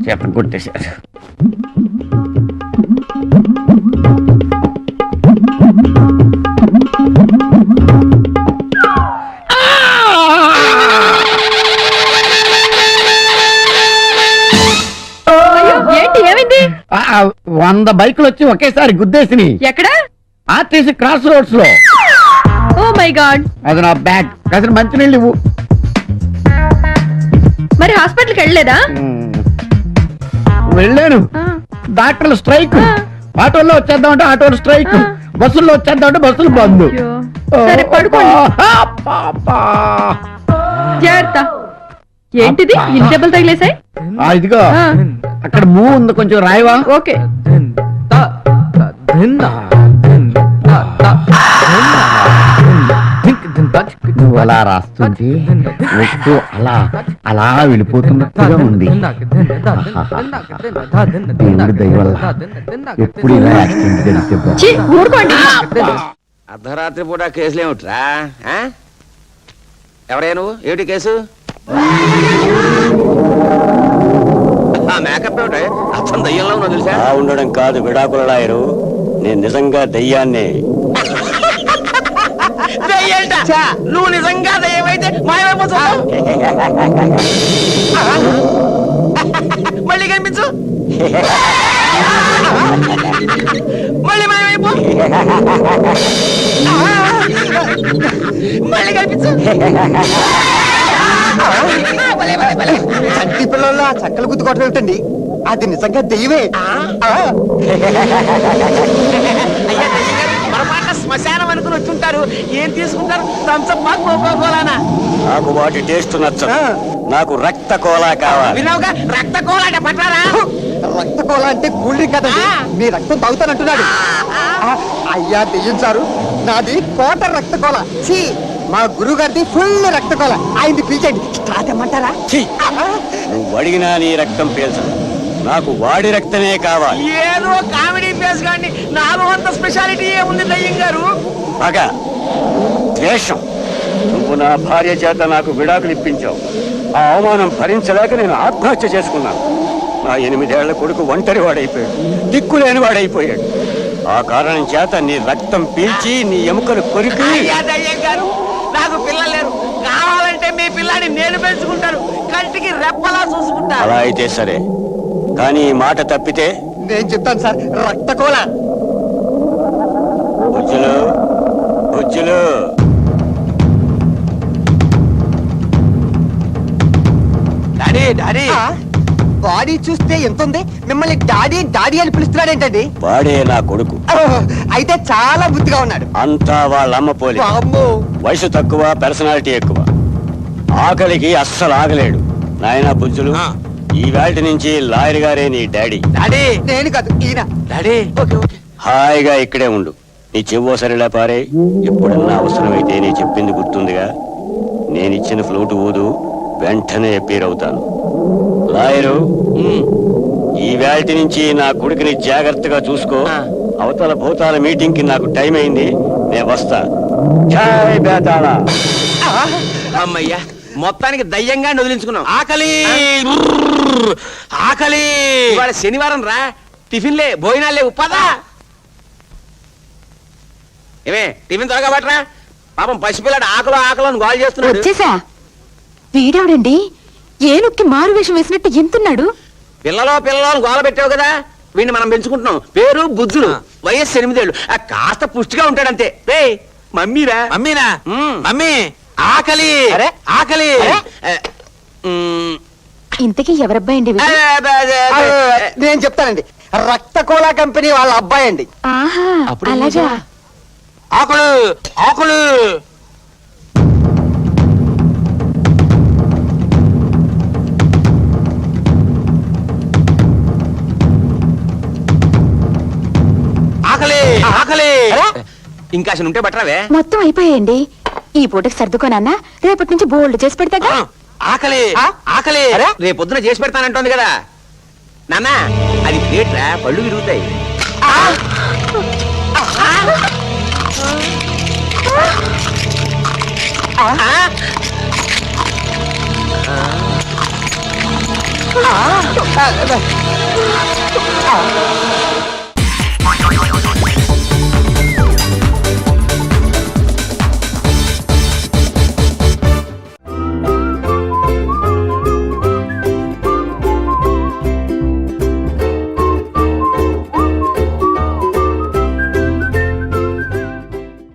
చెప్పని కొట్టేశారు. ఏంటి ఏమైంది? 100 బైకులు వచ్చి ఒకేసారి గుద్దేసి. ఎక్కడ? ఆర్టీసీ క్రాస్ రోడ్స్ లో. Oh my God. అది నా బ్యాగ్. కాసిన మంచినీళ్ళు ఇవ్వు. మరి హాస్పిటల్కి వెళ్ళలేదా? వెళ్ళాను. డాక్టర్లు స్ట్రైక్. ఆటోల్లో వచ్చేద్దామంటే ఆటోలు స్ట్రైక్. బస్సుల్లో వచ్చేద్దామంటే బస్సులు బంద్. సరే పడుకోండి. జాగ్రత్త. ఏంటిది ఇన్ని దెబ్బలు తగిలేసాయి? ఇదిగో అక్కడ మూవ్ ఉంది, కొంచెం రాయవా? ఓకే. నువ్వు అలా రాస్తుంది ఒట్టు అలా అలా వెళ్ళిపోతున్నట్టుగా ఉంది. దేవుడి దయ వల్ల ఎప్పుడు ఇలా యాక్సిడెంట్ జరిగితే ఛీ, ఊరుకోండి. అర్ధరాత్రి పూట కేసులు ఏమిట్రా? ఎవరే నువ్వు? ఏమిటి కేసు? మేకప్ ఏమిటి? అచ్చం దయ్యంలో ఉన్నావు తెలుసా? ఉండడం కాదు విడాకుల లాయరు, నేను నిజంగా దయ్యాన్నే. నువ్వు నిజంగా దయ్యమైతే మాయమైపోతావు. మళ్ళీ కనిపించు. మళ్ళీ మాయమైపో. మళ్ళీ కనిపించు. చంటి పిల్లల్లో ఆ చక్కలు గుద్దుకోవటం ఏమిటండి? అది నిజంగా దెయ్యమే. పొరపాటున శ్మశానం అనుకుని వచ్చుంటారు. ఏం తీసుకుంటారు? తంచమ్మా కోకోకోలానా? నాకు వాటి టేస్ట్ నచ్చదు. నాకు రక్త కోలా కావాలి. విన్నావుగా, రక్త కోలాట పట్టారా? రక్త కోల అంటే కూల్ డ్రింక్ కదండి. మీ రక్తం తాగుతానంటున్నాడు. అయ్యా దెయ్యం సారు, నాది క్వార్టర్ రక్త కోల. ఛీ, మా గురువు గారిది ఫుల్ రక్త కోల. ఆయనది పిలిచండి. స్టార్ట్ అమ్మంటారా? నువ్వు అడిగినా నీ రక్తం పీల్చదు. నాకు వాడి రక్తమే కావాలి. ఏదో కామెడీ ఫేస్ కానీ నాలో అంత స్పెషాలిటీ ఏముంది దయ్యం గారు? పగ, ద్వేషం. నువ్వు నా భార్య చేత నాకు విడాకులు ఇప్పించావు. ఆ అవమానం భరించలేక నేను ఆత్మహత్య చేసుకున్నాను. నా 8 ఏళ్ల కొడుకు ఒంటరి వాడైపోయాడు, దిక్కులేని వాడైపోయాడు. ఆ కారణం చేత నీ రక్తం పీల్చి నీ ఎముకలు కొరికి. దయ్యం గారు, నాకు పిల్లలు లేరు. కావాలంటే మీ పిల్లాన్ని నేను పెంచుకుంటాను. కంటికి రెప్పలా చూసుకుంటాను. అలా అయితే సరే, కానీ ఈ మాట తప్పితే నేను చెప్తాను సార్, రక్త కోల. బుజ్జులు బుజ్జులు. Daddy daddy. బాడీ చూస్తే ఎంత ఉంది? మిమ్మల్ని డాడీ డాడీ అని పిలుస్తున్నాడేంటండి? వాడే నా కొడుకు. అయితే చాలా బుద్ధిగా ఉన్నాడు. అంతా వాళ్ళమ్మ పోలి. అమ్మో, వయసు తక్కువ, పర్సనాలిటీ ఎక్కువ. ఆకలికి అస్సలు ఆగలేడు. నాయనా బుజ్జులు, ఈ వేళ నుంచి లాయర్ గారే నీ డాడీ. డాడీ. నేను కాదు, ఈయన. డాడీ. Okay okay. హాయిగా ఇక్కడే ఉండు. నీ చెవ్వో సరిలా పారే. ఎప్పుడన్నా అవసరమైతే నీ చెప్పింది గుర్తుందిగా. నేనిచ్చిన ఫ్లూట్ ఊదు, వెంటనే అపీర్ అవుతాను. లాయరు, ఈ వేళ నుంచి నా కొడుకుని జాగ్రత్తగా చూసుకో. అవతల భూతాల మీటింగ్ కి నాకు టైం అయింది, నేను వస్తా. జై బేతాళ. అమ్మయ్యా, మొత్తానికి దయ్యంగా వదిలించుకున్నాం. ఆకలి ఆకలి. ఇవాళ శనివారం రా, టిఫిన్లే భోజనాలే. పదా ఏమే టిఫిన్ త్వరగా పట్టరా. పాపం పసిపిల్లాడు ఆకలో ఆకలో అని గోల్ చేస్తున్నాడు. వచ్చేసా. వీడెవడండి ఏనుక్కి మారు వేషం వేసినట్టు ఎంతున్నాడు? పిల్లలో పిల్లలో గోల పెట్టావు కదా, వీడిని మనం పెంచుకుంటున్నాం. పేరు బుద్ధుడు, వయస్సు 8 ఏళ్ళు. కాస్త పుష్టిగా ఉంటాడంతే. రే మమ్మీరా. మమ్మీనా? మమ్మీ ఆకలి ఆకలి. ఇంతకీ ఎవరబ్బాయి అండి? నేను చెప్తానండి, రక్త కోలా కంపెనీ వాళ్ళ అబ్బాయి అండి. ఆహా, అలాగా. ఆకులు ఆకులు. ఆకలి ఆకలి. ఇంకా ఉంటే బట్టరావే. మొత్తం అయిపోయాయండి. ఈ పూటకి సర్దుకోనన్నా, రేపటి నుంచి బోల్డ్ చేసి పెడతాగా. ఆకలి ఆకలి. రేపొద్దున చేసి పెడతానంటోంది కదా. నాన్న అది ప్లేట్ రా, పళ్ళు విరుగుతాయి.